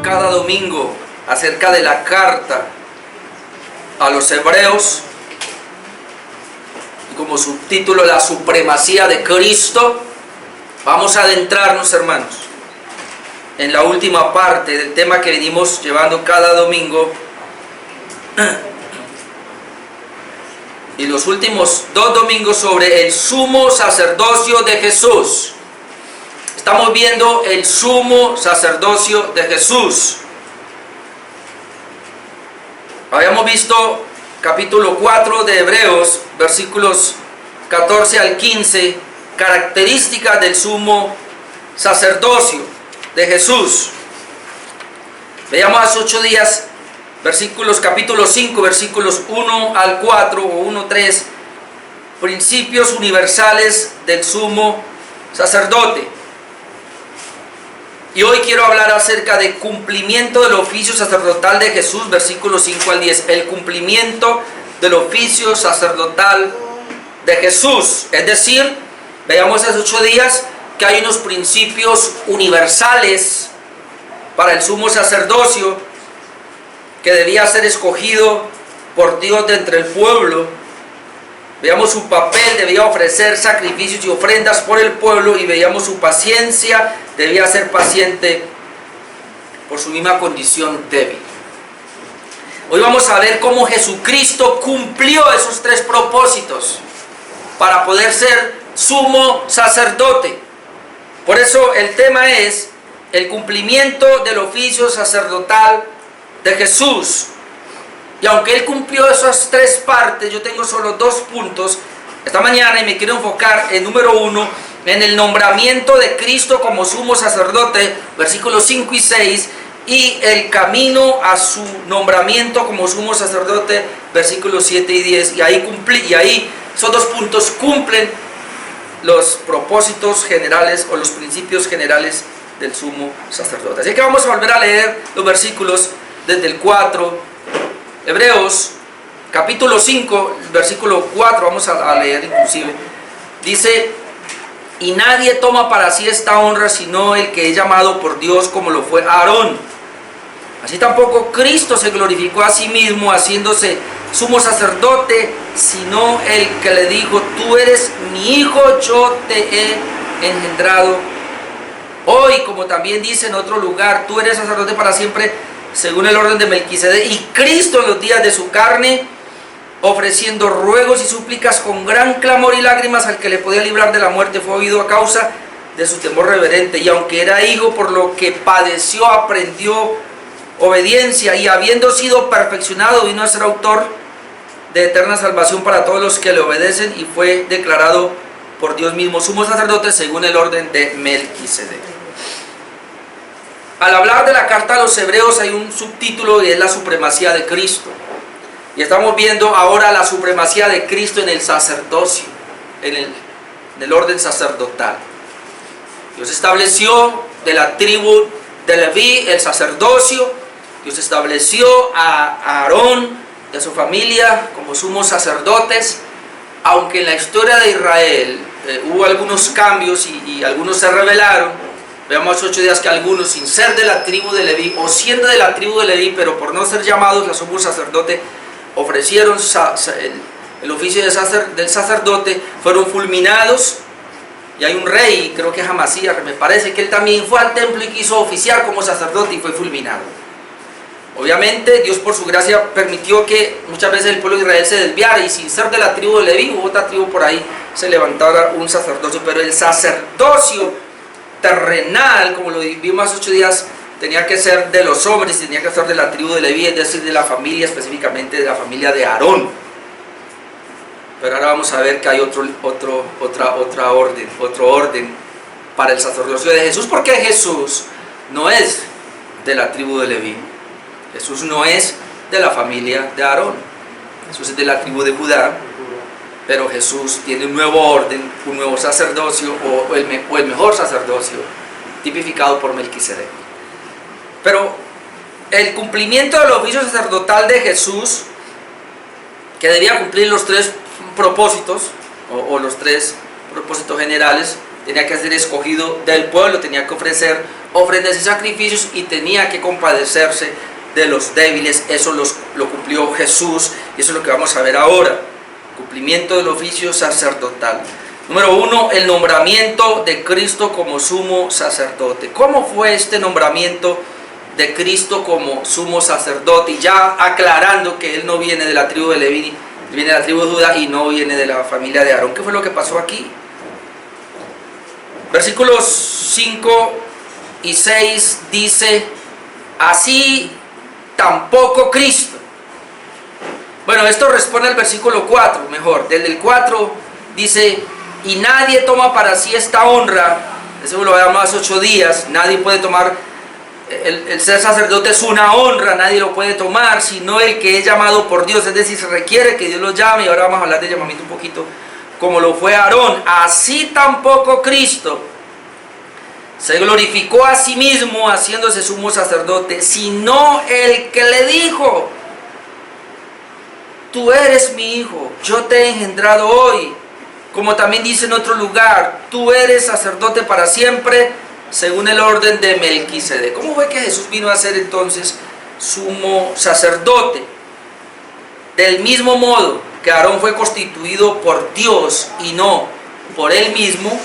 cada domingo acerca de la carta a los hebreos, y como subtítulo la supremacía de Cristo. Vamos a adentrarnos, hermanos, en la última parte del tema que venimos llevando cada domingo, y los últimos 2 domingos sobre el sumo sacerdocio de Jesús. Estamos viendo el sumo sacerdocio de Jesús. Habíamos visto capítulo 4 de Hebreos, versículos 14 al 15, características del sumo sacerdocio de Jesús. Veíamos hace 8 días capítulo 5, versículos 1 al 4 o 1-3, principios universales del sumo sacerdote. Y hoy quiero hablar acerca del cumplimiento del oficio sacerdotal de Jesús, versículos 5 al 10. El cumplimiento del oficio sacerdotal de Jesús. Es decir, veíamos hace 8 días que hay unos principios universales para el sumo sacerdocio, que debía ser escogido por Dios de entre el pueblo. Veíamos su papel, debía ofrecer sacrificios y ofrendas por el pueblo, y veíamos su paciencia, debía ser paciente por su misma condición débil. Hoy vamos a ver cómo Jesucristo cumplió esos 3 propósitos para poder ser sumo sacerdote. Por eso el tema es el cumplimiento del oficio sacerdotal de Jesús. Y aunque Él cumplió esas 3 partes, yo tengo solo 2 puntos esta mañana, y me quiero enfocar en número 1, en el nombramiento de Cristo como sumo sacerdote, versículos 5 y 6, y el camino a su nombramiento como sumo sacerdote, versículos 7 y 10. Y ahí esos 2 puntos cumplen los propósitos generales o los principios generales del sumo sacerdote. Así que vamos a volver a leer los versículos desde el 4, Hebreos, capítulo 5, versículo 4, vamos a leer inclusive. Dice: y nadie toma para sí esta honra sino el que es llamado por Dios, como lo fue Aarón. Así tampoco Cristo se glorificó a sí mismo haciéndose sumo sacerdote, sino el que le dijo: tú eres mi hijo, yo te he engendrado hoy. Como también dice en otro lugar: tú eres sacerdote para siempre, según el orden de Melquisedec. Y Cristo en los días de su carne, ofreciendo ruegos y súplicas con gran clamor y lágrimas al que le podía librar de la muerte, fue oído a causa de su temor reverente. Y aunque era hijo, por lo que padeció, aprendió obediencia, y habiendo sido perfeccionado, vino a ser autor de eterna salvación para todos los que le obedecen, y fue declarado por Dios mismo sumo sacerdote según el orden de Melquisedec. Al hablar de la carta a los hebreos hay un subtítulo, y es la supremacía de Cristo. Y estamos viendo ahora la supremacía de Cristo en el sacerdocio, en el orden sacerdotal. Dios estableció de la tribu de Leví el sacerdocio. Dios estableció a Aarón y a su familia como sumos sacerdotes. Aunque en la historia de Israel hubo algunos cambios y algunos se rebelaron. Veamos 8 días que algunos, sin ser de la tribu de Leví, o siendo de la tribu de Leví, pero por no ser llamados a sumo sacerdote, ofrecieron el oficio del sacerdote, fueron fulminados. Y hay un rey, creo que es Amasías, me parece que él también fue al templo y quiso oficiar como sacerdote y fue fulminado. Obviamente Dios por su gracia permitió que muchas veces el pueblo de Israel se desviara, y sin ser de la tribu de Leví u otra tribu por ahí se levantara un sacerdocio. Pero el sacerdocio terrenal, como lo vimos hace 8 días, tenía que ser de los hombres, tenía que ser de la tribu de Leví, es decir, de la familia, específicamente de la familia de Aarón. Pero ahora vamos a ver que hay otro orden para el sacerdocio de Jesús, porque Jesús no es de la tribu de Leví. Jesús no es de la familia de Aarón. Jesús es de la tribu de Judá. Pero Jesús tiene un nuevo orden, un nuevo sacerdocio, o el mejor sacerdocio, tipificado por Melquisedec. Pero el cumplimiento del oficio sacerdotal de Jesús, que debía cumplir los 3 propósitos, o los 3 propósitos generales, tenía que ser escogido del pueblo, tenía que ofrecer ofrendas y sacrificios y tenía que compadecerse de los débiles. Eso lo cumplió Jesús y eso es lo que vamos a ver ahora. Cumplimiento del oficio sacerdotal. Número 1, el nombramiento de Cristo como sumo sacerdote. ¿Cómo fue este nombramiento de Cristo como sumo sacerdote? Y ya aclarando que él no viene de la tribu de Leví, viene de la tribu de Judá y no viene de la familia de Aarón. ¿Qué fue lo que pasó aquí? Versículos 5 y 6 dice: así tampoco Cristo. Bueno, esto responde al versículo 4, mejor. Desde el 4 dice: y nadie toma para sí esta honra. Eso lo veamos hace 8 días. Nadie puede tomar, el ser sacerdote es una honra, nadie lo puede tomar, sino el que es llamado por Dios. Es decir, se requiere que Dios lo llame, y ahora vamos a hablar de llamamiento un poquito, como lo fue Aarón. Así tampoco Cristo se glorificó a sí mismo haciéndose sumo sacerdote, sino el que le dijo: tú eres mi hijo, yo te he engendrado hoy. Como también dice en otro lugar: tú eres sacerdote para siempre, según el orden de Melquisedec. ¿Cómo fue que Jesús vino a ser entonces sumo sacerdote? Del mismo modo que Aarón fue constituido por Dios y no por él mismo.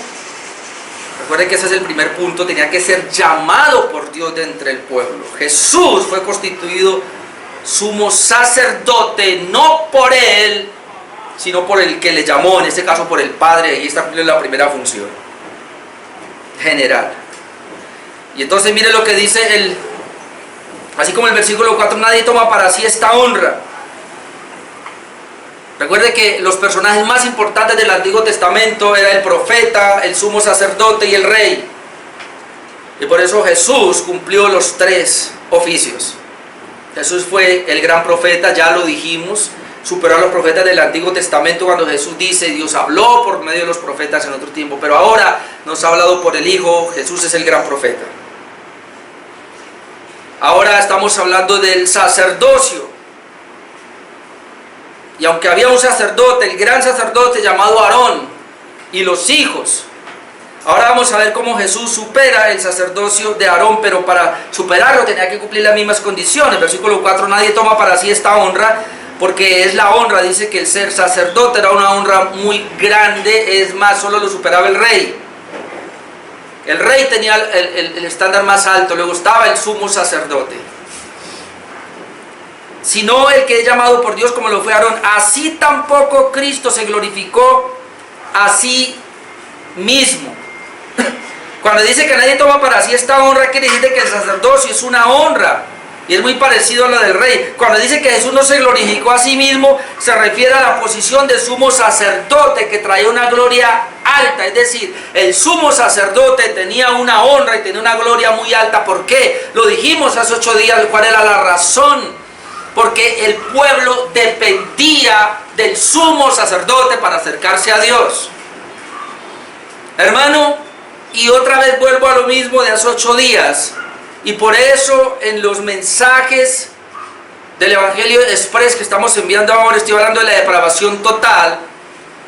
Recuerden que ese es el primer punto, tenía que ser llamado por Dios de entre el pueblo. Jesús fue constituido sumo sacerdote no por él, sino por el que le llamó, en este caso por el Padre. Ahí está la primera función general. Y entonces mire lo que dice así como el versículo 4: nadie toma para sí esta honra. Recuerde que los personajes más importantes del Antiguo Testamento eran el profeta, el sumo sacerdote y el rey. Y por eso Jesús cumplió los 3 oficios. Jesús fue el gran profeta, ya lo dijimos, superó a los profetas del Antiguo Testamento cuando Jesús dice: Dios habló por medio de los profetas en otro tiempo, pero ahora nos ha hablado por el Hijo. Jesús es el gran profeta. Ahora estamos hablando del sacerdocio. Y aunque había un sacerdote, el gran sacerdote llamado Aarón y los hijos, ahora vamos a ver cómo Jesús supera el sacerdocio de Aarón, pero para superarlo tenía que cumplir las mismas condiciones. Versículo 4: nadie toma para sí esta honra, porque es la honra, dice que el ser sacerdote era una honra muy grande, es más, solo lo superaba el rey. El rey tenía el estándar más alto, luego estaba el sumo sacerdote. Sino el que es llamado por Dios como lo fue Aarón. Así tampoco Cristo se glorificó a sí mismo. Cuando dice que nadie toma para sí esta honra, quiere decir que el sacerdocio es una honra y es muy parecido a la del rey. Cuando dice que Jesús no se glorificó a sí mismo, se refiere a la posición de sumo sacerdote, que traía una gloria alta. Es decir, el sumo sacerdote tenía una honra y tenía una gloria muy alta. ¿Por qué? Lo dijimos hace 8 días, ¿cuál era la razón? Porque el pueblo dependía del sumo sacerdote para acercarse a Dios. Hermano, y otra vez vuelvo a lo mismo de hace 8 días. Y por eso en los mensajes del Evangelio Express que estamos enviando ahora, estoy hablando de la depravación total.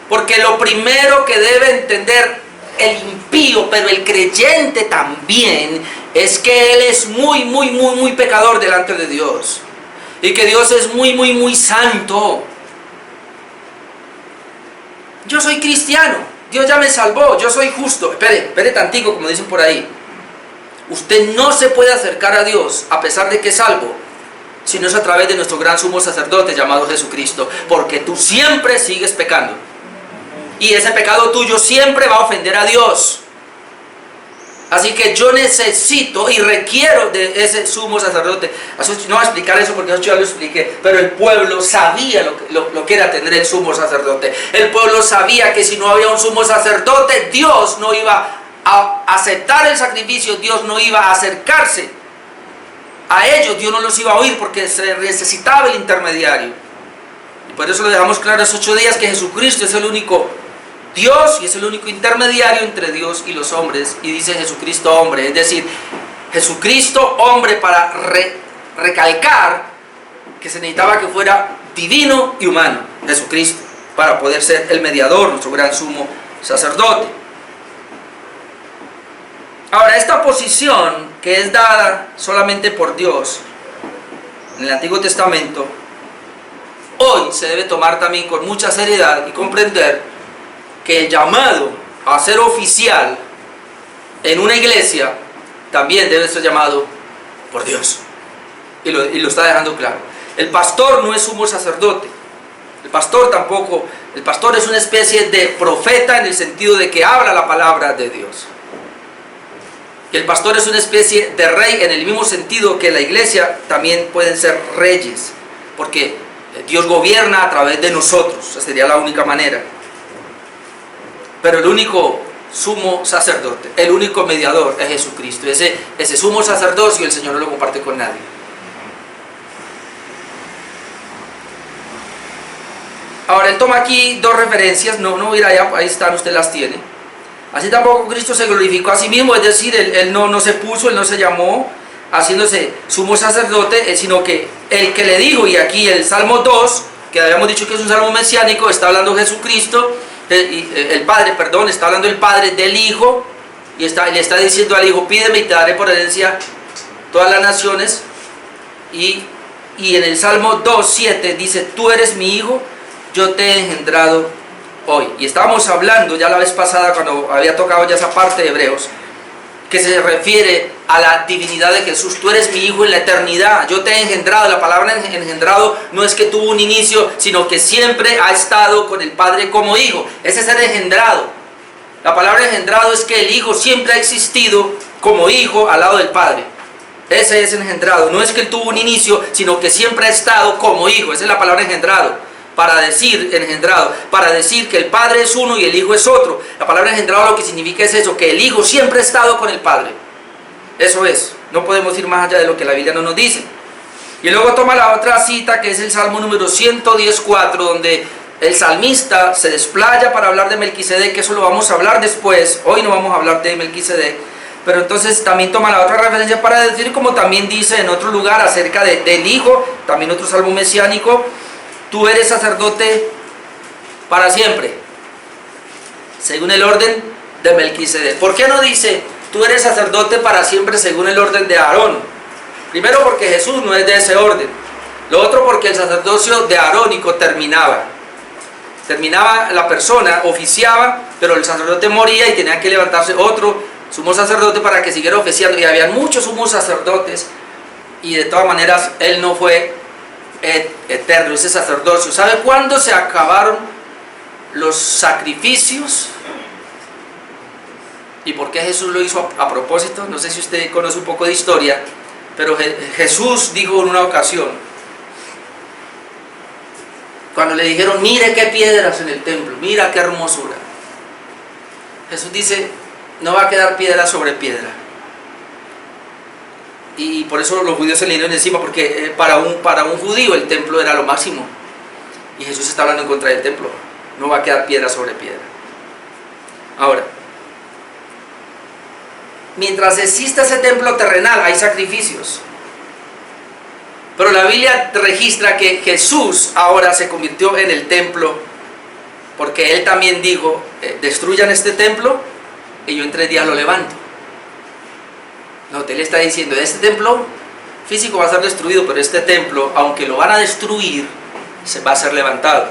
Porque lo primero que debe entender el impío, pero el creyente también, es que él es muy pecador delante de Dios. Y que Dios es muy santo. Yo soy cristiano, Dios ya me salvó, yo soy justo. Espere tantico, como dicen por ahí. Usted no se puede acercar a Dios, a pesar de que es salvo, si no es a través de nuestro gran sumo sacerdote llamado Jesucristo. Porque tú siempre sigues pecando. Y ese pecado tuyo siempre va a ofender a Dios. Así que yo necesito y requiero de ese sumo sacerdote. No voy a explicar eso porque yo ya lo expliqué, pero el pueblo sabía lo que era tener el sumo sacerdote. El pueblo sabía que si no había un sumo sacerdote, Dios no iba a aceptar el sacrificio, Dios no iba a acercarse a ellos, Dios no los iba a oír porque se necesitaba el intermediario. Y por eso lo dejamos claro hace 8 días, que Jesucristo es el único Dios y es el único intermediario entre Dios y los hombres. Y dice Jesucristo hombre, es decir, Jesucristo hombre, para recalcar que se necesitaba que fuera divino y humano, Jesucristo, para poder ser el mediador, nuestro gran sumo sacerdote. Ahora, esta posición que es dada solamente por Dios en el Antiguo Testamento, hoy se debe tomar también con mucha seriedad y comprender que el llamado a ser oficial en una iglesia también debe ser llamado por Dios. Y lo está dejando claro. El pastor no es sumo sacerdote. El pastor tampoco. El pastor es una especie de profeta en el sentido de que habla la palabra de Dios. Y el pastor es una especie de rey en el mismo sentido que la iglesia también pueden ser reyes. Porque Dios gobierna a través de nosotros. Esa sería la única manera. Pero el único sumo sacerdote, el único mediador es Jesucristo. Ese sumo sacerdocio el Señor no lo comparte con nadie. Ahora él toma aquí dos referencias, no voy a ir allá, ahí están, usted las tiene. Así tampoco Cristo se glorificó a sí mismo, es decir, él no se puso, él no se llamó haciéndose sumo sacerdote, sino que el que le dijo, y aquí el Salmo 2, que habíamos dicho que es un salmo mesiánico, está hablando Jesucristo, el Padre, perdón, está hablando el Padre del Hijo, y le está diciendo al Hijo, pídeme y te daré por herencia todas las naciones, y en el Salmo 2:7 dice, tú eres mi Hijo, yo te he engendrado hoy. Y estábamos hablando ya la vez pasada, cuando había tocado ya esa parte de Hebreos, que se refiere a la divinidad de Jesús. Tú eres mi Hijo en la eternidad, yo te he engendrado. La palabra engendrado no es que tuvo un inicio, sino que siempre ha estado con el Padre como Hijo. Ese es ser engendrado. La palabra engendrado es que el Hijo siempre ha existido como Hijo al lado del Padre. Ese es engendrado. No es que él tuvo un inicio, sino que siempre ha estado como Hijo. Esa es la palabra engendrado. Para decir engendrado, para decir que el Padre es uno y el Hijo es otro. La palabra engendrado lo que significa es eso, que el Hijo siempre ha estado con el Padre. Eso es, no podemos ir más allá de lo que la Biblia no nos dice. Y luego toma la otra cita, que es el Salmo número 110:4, donde el salmista se desplaya para hablar de Melquisedec, que eso lo vamos a hablar después. Hoy no vamos a hablar de Melquisedec, pero entonces también toma la otra referencia para decir, como también dice en otro lugar acerca del Hijo, también otro salmo mesiánico, tú eres sacerdote para siempre, según el orden de Melquisedec. ¿Por qué no dice, tú eres sacerdote para siempre según el orden de Aarón? Primero porque Jesús no es de ese orden. Lo otro porque el sacerdocio de arónico terminaba. Terminaba la persona, oficiaba, pero el sacerdote moría y tenía que levantarse otro sumo sacerdote para que siguiera oficiando. Y habían muchos sumos sacerdotes y de todas maneras él no fue eterno, ese sacerdocio. ¿Sabe cuándo se acabaron los sacrificios? ¿Y por qué Jesús lo hizo a propósito? No sé si usted conoce un poco de historia, pero Jesús dijo en una ocasión, cuando le dijeron, mire qué piedras en el templo, mira qué hermosura. Jesús dice, no va a quedar piedra sobre piedra. Y por eso los judíos se le dieron encima, porque para un judío el templo era lo máximo. Y Jesús está hablando en contra del templo. No va a quedar piedra sobre piedra. Ahora, mientras exista ese templo terrenal, hay sacrificios. Pero la Biblia registra que Jesús ahora se convirtió en el templo, porque Él también dijo, destruyan este templo y yo en 3 días lo levanto. No, Él está diciendo, este templo físico va a ser destruido, pero este templo, aunque lo van a destruir, se va a ser levantado.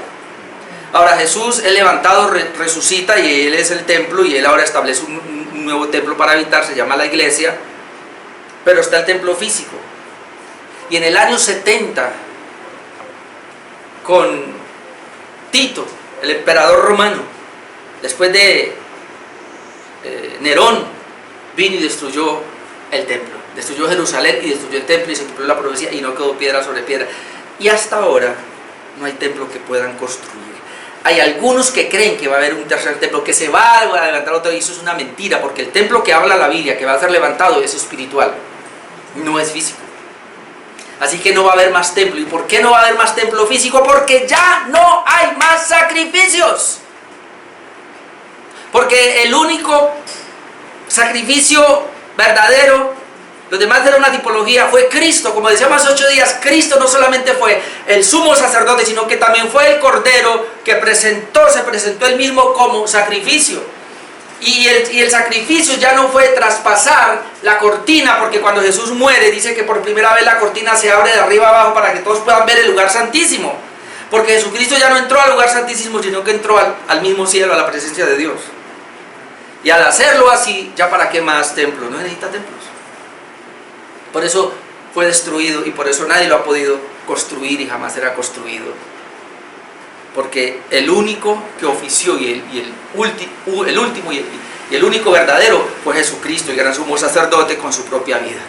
Ahora Jesús es levantado, resucita, y Él es el templo, y Él ahora establece un nuevo templo para habitar, se llama la iglesia, pero está el templo físico. Y en el año 70, con Tito, el emperador romano, después de Nerón, vino y destruyó el templo, destruyó Jerusalén y destruyó el templo, y se cumplió la profecía y no quedó piedra sobre piedra. Y hasta ahora no hay templo que puedan construir. Hay algunos que creen que va a haber un tercer templo, que se va a levantar otro, y eso es una mentira, porque el templo que habla la Biblia, que va a ser levantado, es espiritual, no es físico. Así que no va a haber más templo. ¿Y por qué no va a haber más templo físico? Porque ya no hay más sacrificios. Porque el único sacrificio verdadero, los demás eran una tipología, fue Cristo. Como decíamos hace 8 días, Cristo no solamente fue el sumo sacerdote, sino que también fue el Cordero que se presentó él mismo como sacrificio. Y el sacrificio ya no fue traspasar la cortina, porque cuando Jesús muere dice que por primera vez la cortina se abre de arriba abajo para que todos puedan ver el lugar santísimo. Porque Jesucristo ya no entró al lugar santísimo, sino que entró al mismo cielo, a la presencia de Dios. Y al hacerlo así, ya para qué más templos, no necesita templos. Por eso fue destruido y por eso nadie lo ha podido construir y jamás será construido. Porque el único que ofició y el último y el único verdadero fue Jesucristo, el gran sumo sacerdote con su propia vida.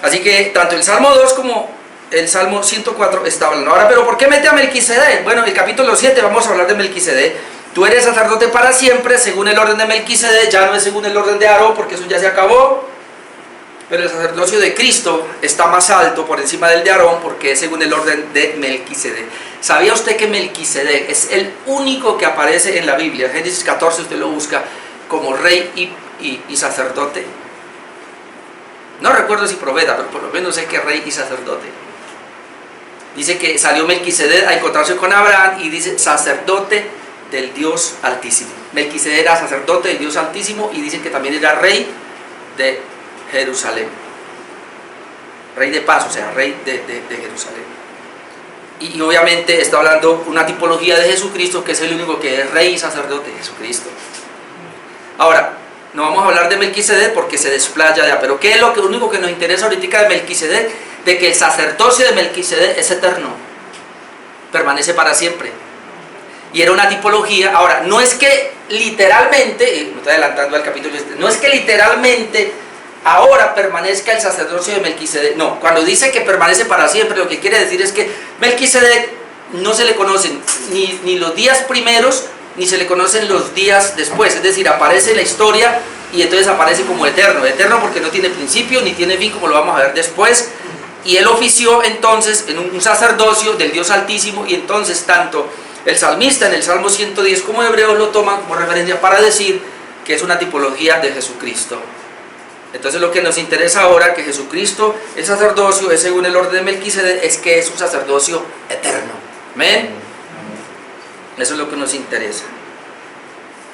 Así que tanto el Salmo 2 como el Salmo 104 está hablando. Ahora, ¿pero por qué mete a Melquisedec? Bueno, en el capítulo 7 vamos a hablar de Melquisedec. Tú eres sacerdote para siempre, según el orden de Melquisedec, ya no es según el orden de Aarón, porque eso ya se acabó. Pero el sacerdocio de Cristo está más alto por encima del de Aarón, porque es según el orden de Melquisedec. ¿Sabía usted que Melquisedec es el único que aparece en la Biblia? Génesis 14 usted lo busca como rey y sacerdote. No recuerdo si profeta, pero por lo menos sé que es rey y sacerdote. Dice que salió Melquisedec a encontrarse con Abraham y dice sacerdote del Dios Altísimo. Melquisedec era sacerdote del Dios Altísimo y dice que también era rey de Jerusalén. Rey de paz, o sea, rey de Jerusalén. Y obviamente está hablando una tipología de Jesucristo, que es el único que es rey y sacerdote, Jesucristo. Ahora, no vamos a hablar de Melquisedec porque se desplaya ya, pero ¿qué es lo único que nos interesa ahorita de Melquisedec? De que el sacerdocio de Melquisedec es eterno, permanece para siempre. Y era una tipología. Ahora, no es que literalmente, me estoy adelantando al capítulo, no es que literalmente ahora permanezca el sacerdocio de Melquisedec. No, cuando dice que permanece para siempre, lo que quiere decir es que Melquisedec no se le conocen ni los días primeros, ni se le conocen los días después. Es decir, aparece en la historia y entonces aparece como eterno. Eterno porque no tiene principio ni tiene fin, como lo vamos a ver después. Y él ofició entonces en un sacerdocio del Dios Altísimo, y entonces tanto el salmista en el Salmo 110 como Hebreos lo toman como referencia para decir que es una tipología de Jesucristo. Entonces lo que nos interesa ahora, que Jesucristo, el sacerdocio es según el orden de Melquisedec, es que es un sacerdocio eterno. ¿Amén? Eso es lo que nos interesa.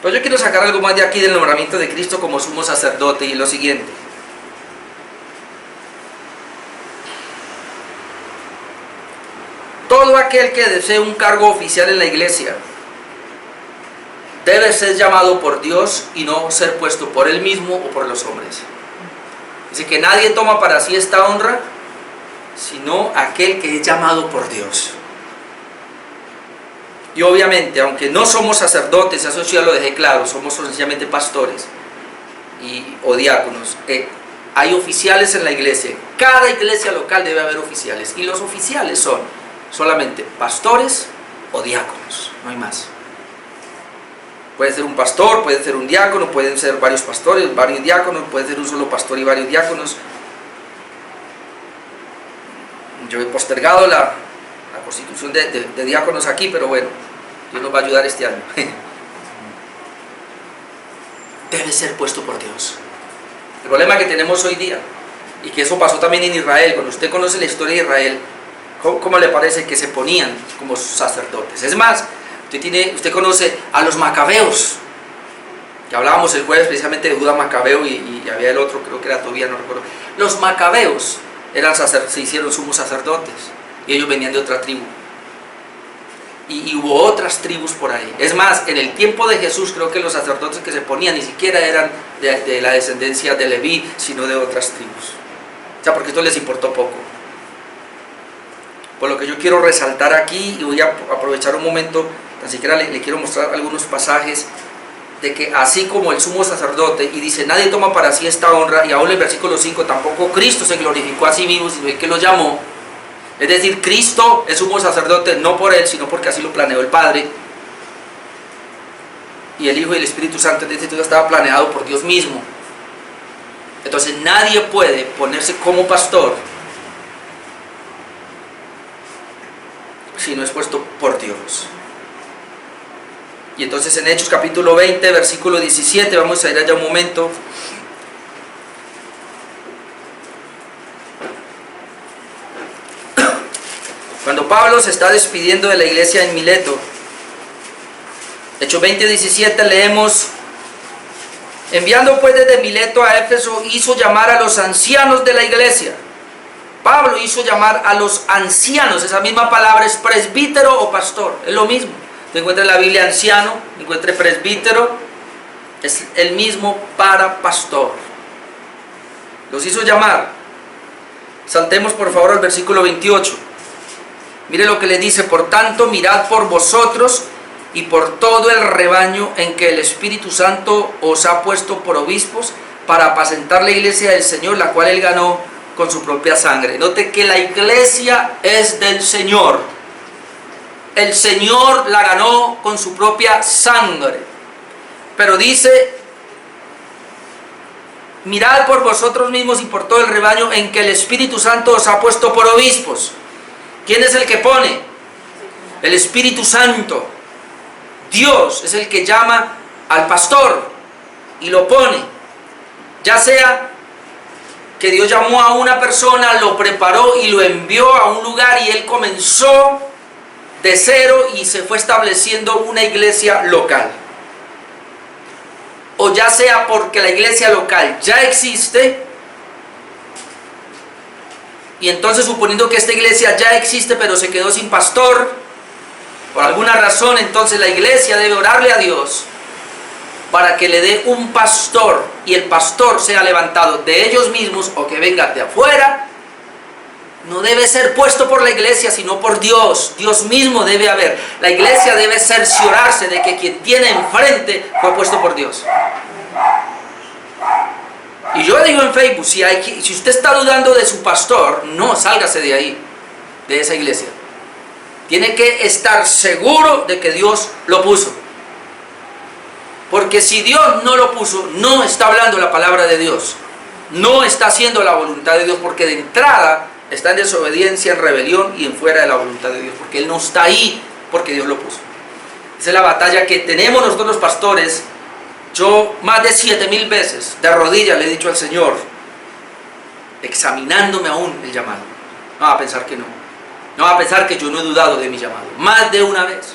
Pues yo quiero sacar algo más de aquí del nombramiento de Cristo como sumo sacerdote, y es lo siguiente. Todo aquel que desee un cargo oficial en la iglesia debe ser llamado por Dios y no ser puesto por él mismo o por los hombres. Dice que nadie toma para sí esta honra sino aquel que es llamado por Dios. Y obviamente, aunque no somos sacerdotes, eso ya lo dejé claro, somos sencillamente pastores o diáconos. Hay oficiales en la iglesia. Cada iglesia local debe haber oficiales, y los oficiales son solamente pastores o diáconos, no hay más. Puede ser un pastor, puede ser un diácono, pueden ser varios pastores, varios diáconos, puede ser un solo pastor y varios diáconos. Yo he postergado la constitución de diáconos aquí, pero bueno, Dios nos va a ayudar este año. Debe ser puesto por Dios. El problema que tenemos hoy día, y que eso pasó también en Israel, cuando usted conoce la historia de Israel, ¿cómo le parece que se ponían como sacerdotes? Es más, usted conoce a los macabeos, que hablábamos el jueves precisamente de Judá Macabeo, y había el otro, creo que era Tobías, no recuerdo. Los macabeos se hicieron sumos sacerdotes, y ellos venían de otra tribu. Y hubo otras tribus por ahí. Es más, en el tiempo de Jesús, creo que los sacerdotes que se ponían ni siquiera eran de la descendencia de Leví, sino de otras tribus. O sea, porque esto les importó poco. Por lo que yo quiero resaltar aquí, y voy a aprovechar un momento, tan siquiera le quiero mostrar algunos pasajes, de que así como el sumo sacerdote, y dice, nadie toma para sí esta honra, y aún en el versículo 5, tampoco Cristo se glorificó a sí mismo, sino el que lo llamó. Es decir, Cristo es sumo sacerdote no por él, sino porque así lo planeó el Padre. Y el Hijo y el Espíritu Santo, es decir, todo estaba planeado por Dios mismo. Entonces nadie puede ponerse como pastor si no es puesto por Dios. Y entonces en Hechos capítulo 20, versículo 17, vamos a ir allá un momento. Cuando Pablo se está despidiendo de la iglesia en Mileto, Hechos 20:17 leemos: enviando pues desde Mileto a Éfeso, hizo llamar a los ancianos de la iglesia. Pablo hizo llamar a los ancianos. Esa misma palabra es presbítero o pastor, es lo mismo. Te encuentras en la Biblia anciano, te encuentras presbítero, es el mismo para pastor. Los hizo llamar. Saltemos por favor al versículo 28. Mire lo que le dice: por tanto, mirad por vosotros y por todo el rebaño en que el Espíritu Santo os ha puesto por obispos, para apacentar la iglesia del Señor, la cual él ganó con su propia sangre. Note que la iglesia es del Señor. El Señor la ganó con su propia sangre. Pero dice: mirad por vosotros mismos y por todo el rebaño en que el Espíritu Santo os ha puesto por obispos. ¿Quién es el que pone? El Espíritu Santo. Dios es el que llama al pastor y lo pone. Ya sea que Dios llamó a una persona, lo preparó y lo envió a un lugar y él comenzó de cero y se fue estableciendo una iglesia local. O ya sea porque la iglesia local ya existe, y entonces suponiendo que esta iglesia ya existe pero se quedó sin pastor, por alguna razón, entonces la iglesia debe orarle a Dios para que le dé un pastor, y el pastor sea levantado de ellos mismos o que venga de afuera. No debe ser puesto por la iglesia, sino por Dios. Dios mismo debe haber. La iglesia debe cerciorarse de que quien tiene enfrente fue puesto por Dios. Y yo digo en Facebook, si usted está dudando de su pastor, no, sálgase de ahí, de esa iglesia. Tiene que estar seguro de que Dios lo puso. Porque si Dios no lo puso, no está hablando la palabra de Dios. No está haciendo la voluntad de Dios, porque de entrada está en desobediencia, en rebelión y en fuera de la voluntad de Dios. Porque Él no está ahí porque Dios lo puso. Esa es la batalla que tenemos nosotros los pastores. Yo más de 7,000 veces de rodillas le he dicho al Señor, examinándome aún el llamado. No va a pensar que no. No va a pensar que yo no he dudado de mi llamado. Más de una vez.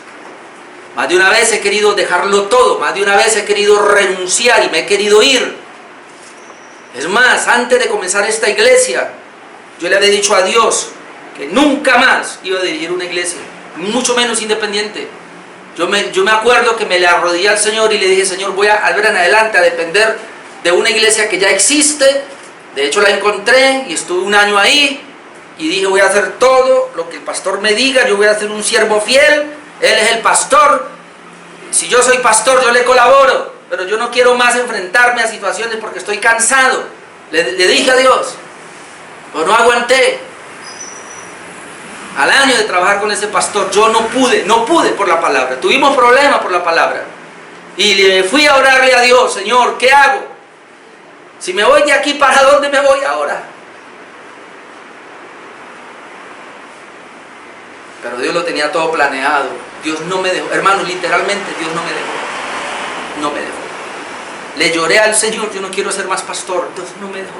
Más de una vez he querido dejarlo todo. Más de una vez he querido renunciar y me he querido ir. Es más, antes de comenzar esta iglesia, yo le había dicho a Dios que nunca más iba a dirigir una iglesia, mucho menos independiente. Yo me acuerdo que me le arrodillé al Señor y le dije: Señor, voy a ver en adelante a depender de una iglesia que ya existe. De hecho la encontré y estuve un año ahí. Y dije: voy a hacer todo lo que el pastor me diga, yo voy a ser un siervo fiel, él es el pastor. Si yo soy pastor, yo le colaboro, pero yo no quiero más enfrentarme a situaciones porque estoy cansado. Le dije a Dios, pero no aguanté. Al año de trabajar con ese pastor, yo no pude por la palabra. Tuvimos problemas por la palabra. Y le fui a orarle a Dios: Señor, ¿qué hago? Si me voy de aquí, ¿para dónde me voy ahora? Pero Dios lo tenía todo planeado. Dios no me dejó. Hermanos, literalmente Dios no me dejó. No me dejó. Le lloré al Señor: yo no quiero ser más pastor. Dios no me dejó.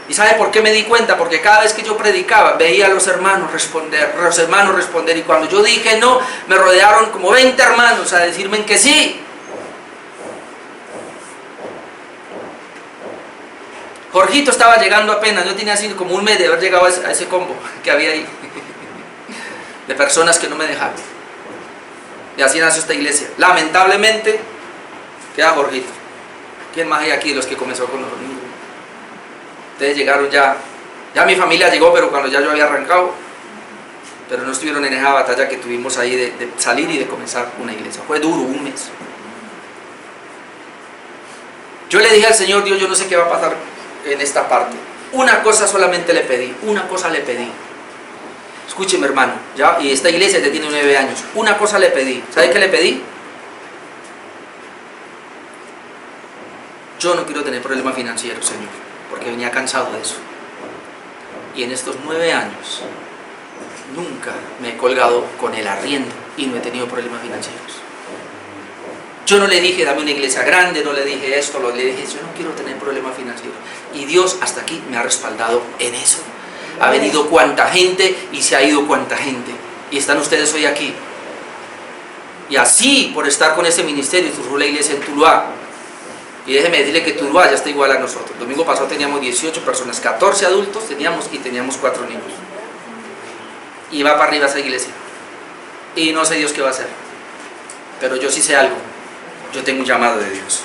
¿Y sabe por qué me di cuenta? Porque cada vez que yo predicaba, veía a los hermanos responder. Y cuando yo dije no, me rodearon como 20 hermanos a decirme que sí. Jorgito estaba llegando apenas. Yo tenía así como un mes de haber llegado a ese combo que había ahí. De personas que no me dejaron. Y así nació esta iglesia. Lamentablemente queda Jorgito. ¿Quién más hay aquí de los que comenzó con nosotros? Ustedes llegaron ya mi familia llegó, pero cuando ya yo había arrancado. Pero no estuvieron en esa batalla que tuvimos ahí de salir y de comenzar una iglesia. Fue duro, un mes. Yo le dije al Señor: Dios, yo no sé qué va a pasar en esta parte. Una cosa solamente le pedí, una cosa le pedí. Escúcheme, hermano, ya, y esta iglesia ya tiene 9 años. Una cosa le pedí. ¿Sabe qué le pedí? Yo no quiero tener problemas financieros, Señor, porque venía cansado de eso. Y en estos 9 años nunca me he colgado con el arriendo y no he tenido problemas financieros. Yo no le dije: dame una iglesia grande, no le dije esto, le dije: yo no quiero tener problemas financieros. Y Dios hasta aquí me ha respaldado en eso. Ha venido cuanta gente y se ha ido cuanta gente. Y están ustedes hoy aquí. Y así, por estar con ese ministerio, surgió la iglesia en Tuluá. Y déjeme decirle que Tuluá ya está igual a nosotros. El domingo pasado teníamos 18 personas, 14 adultos teníamos 4 niños. Y va para arriba esa iglesia. Y no sé Dios qué va a hacer. Pero yo sí sé algo. Yo tengo un llamado de Dios.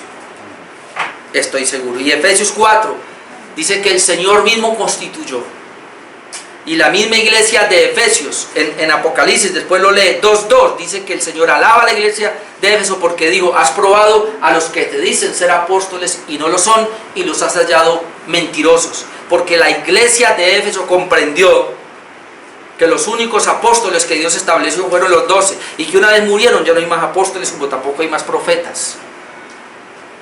Estoy seguro. Y Efesios 4 dice que el Señor mismo constituyó. Y la misma iglesia de Efesios, en Apocalipsis, después lo lee, 2:2, dice que el Señor alaba a la iglesia de Éfeso porque dijo: has probado a los que te dicen ser apóstoles y no lo son, y los has hallado mentirosos. Porque la iglesia de Éfeso comprendió que los únicos apóstoles que Dios estableció fueron los 12, y que una vez murieron ya no hay más apóstoles, como tampoco hay más profetas.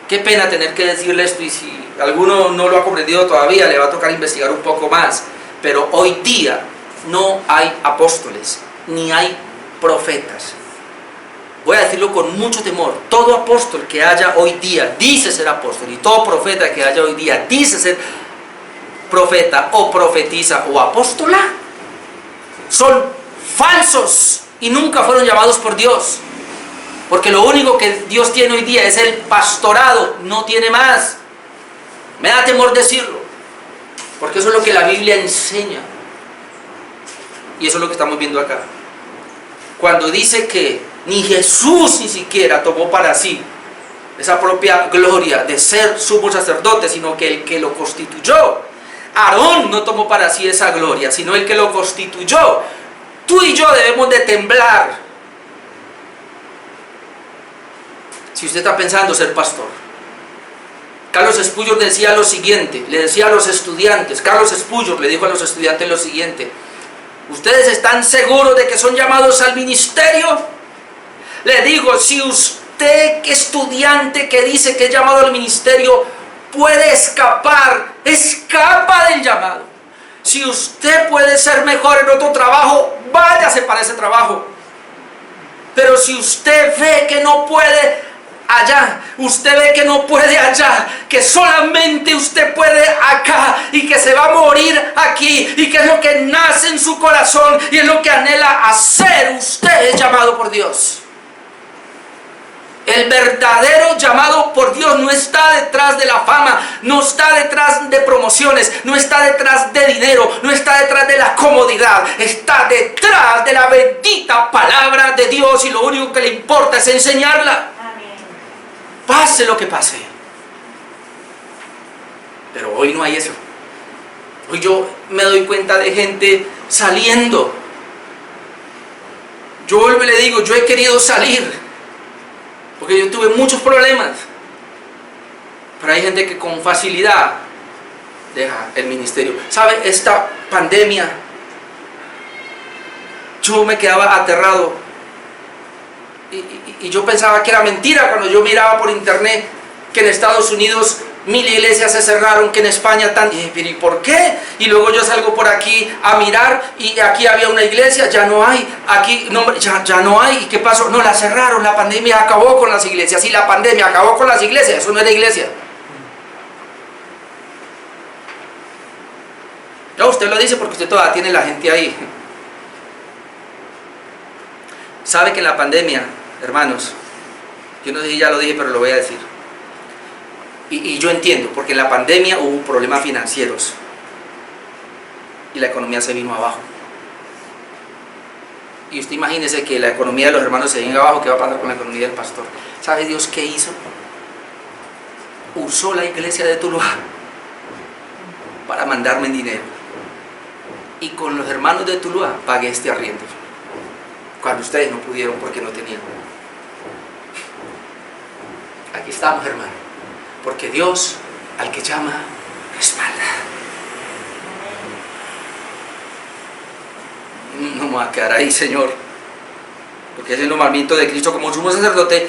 Qué pena tener que decirle esto, y si alguno no lo ha comprendido todavía, le va a tocar investigar un poco más. Pero hoy día no hay apóstoles, ni hay profetas. Voy a decirlo con mucho temor: todo apóstol que haya hoy día dice ser apóstol, y todo profeta que haya hoy día dice ser profeta o profetiza o apóstola, son falsos y nunca fueron llamados por Dios. Porque lo único que Dios tiene hoy día es el pastorado, no tiene más. Me da temor decirlo, porque eso es lo que la Biblia enseña. Y eso es lo que estamos viendo acá. Cuando dice que ni Jesús ni siquiera tomó para sí esa propia gloria de ser sumo sacerdote, sino que el que lo constituyó. Aarón no tomó para sí esa gloria, sino el que lo constituyó. Tú y yo debemos de temblar si usted está pensando ser pastor. Carlos Spurgeon decía lo siguiente, le decía a los estudiantes, Carlos Spurgeon le dijo a los estudiantes lo siguiente: ¿ustedes están seguros de que son llamados al ministerio? Le digo, si usted, estudiante que dice que es llamado al ministerio, puede escapar, escapa del llamado. Si usted puede ser mejor en otro trabajo, váyase para ese trabajo. Pero si usted ve que no puede allá, usted ve que no puede allá, que solamente usted puede acá, y que se va a morir aquí, y que es lo que nace en su corazón y es lo que anhela hacer, usted es llamado por Dios. El verdadero llamado por Dios no está detrás de la fama, no está detrás de promociones, no está detrás de dinero, no está detrás de la comodidad, está detrás de la bendita palabra de Dios, y lo único que le importa es enseñarla. Pase lo que pase. Pero hoy no hay eso. Hoy yo me doy cuenta de gente saliendo. Yo vuelvo y le digo, yo he querido salir porque yo tuve muchos problemas. Pero hay gente que con facilidad deja el ministerio. ¿Sabe? Esta pandemia, yo me quedaba aterrado. Y yo pensaba que era mentira cuando yo miraba por internet que en Estados Unidos 1000 iglesias se cerraron, que en España tan... ¿Y por qué? Y luego yo salgo por aquí a mirar, y aquí había una iglesia, ya no hay, aquí no, ya no hay. ¿Y qué pasó? No, la cerraron, la pandemia acabó con las iglesias. Y la pandemia acabó con las iglesias, eso no era iglesia. No, usted lo dice porque usted todavía tiene la gente ahí. Sabe que en la pandemia, hermanos, yo no sé si ya lo dije, pero lo voy a decir. Y yo entiendo, porque en la pandemia hubo problemas financieros y la economía se vino abajo. Y usted imagínese que la economía de los hermanos se venga abajo, ¿qué va a pasar con la economía del pastor? ¿Sabe Dios qué hizo? Usó la iglesia de Tuluá para mandarme dinero. Y con los hermanos de Tuluá pagué este arriendo, cuando ustedes no pudieron porque no tenían. Aquí estamos, hermano, porque Dios al que llama respalda. No me voy a quedar ahí, Señor, porque es el nombramiento de Cristo como sumo sacerdote,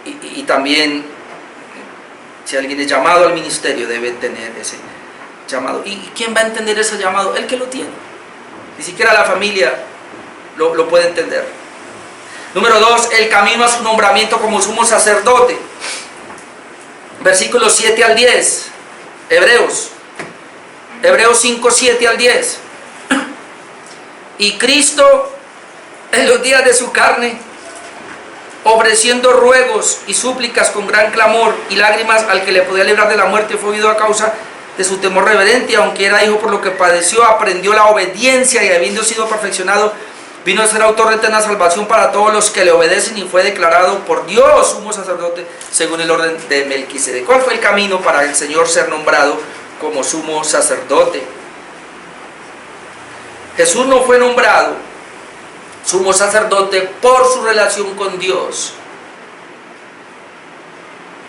y también, si alguien es llamado al ministerio, debe tener ese llamado. ¿Y quién va a entender ese llamado? El que lo tiene. Ni siquiera la familia lo puede entender. Número 2, el camino a su nombramiento como sumo sacerdote. Versículos 7 al 10. Hebreos 5, 7 al 10. Y Cristo, en los días de su carne, ofreciendo ruegos y súplicas con gran clamor y lágrimas al que le podía librar de la muerte, fue oído a causa de su temor reverente, y aunque era hijo por lo que padeció, aprendió la obediencia, y habiendo sido perfeccionado, vino a ser autor de eterna salvación para todos los que le obedecen, y fue declarado por Dios sumo sacerdote según el orden de Melquisedec. ¿Cuál fue el camino para el Señor ser nombrado como sumo sacerdote? Jesús no fue nombrado sumo sacerdote por su relación con Dios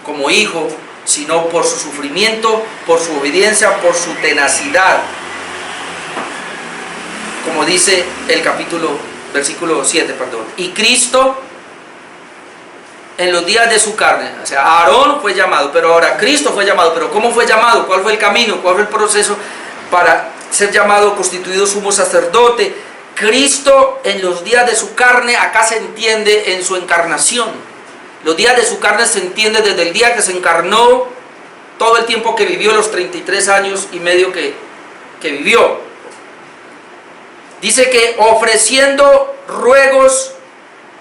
como hijo, sino por su sufrimiento, por su obediencia, por su tenacidad. Como dice el versículo 7, perdón. Y Cristo, en los días de su carne, o sea, Aarón fue llamado, pero ahora Cristo fue llamado. ¿Pero cómo fue llamado? ¿Cuál fue el camino? ¿Cuál fue el proceso para ser llamado, constituido sumo sacerdote? Cristo, en los días de su carne, acá se entiende en su encarnación. Los días de su carne se entiende desde el día que se encarnó, todo el tiempo que vivió, los 33 años y medio que vivió. Dice que ofreciendo ruegos,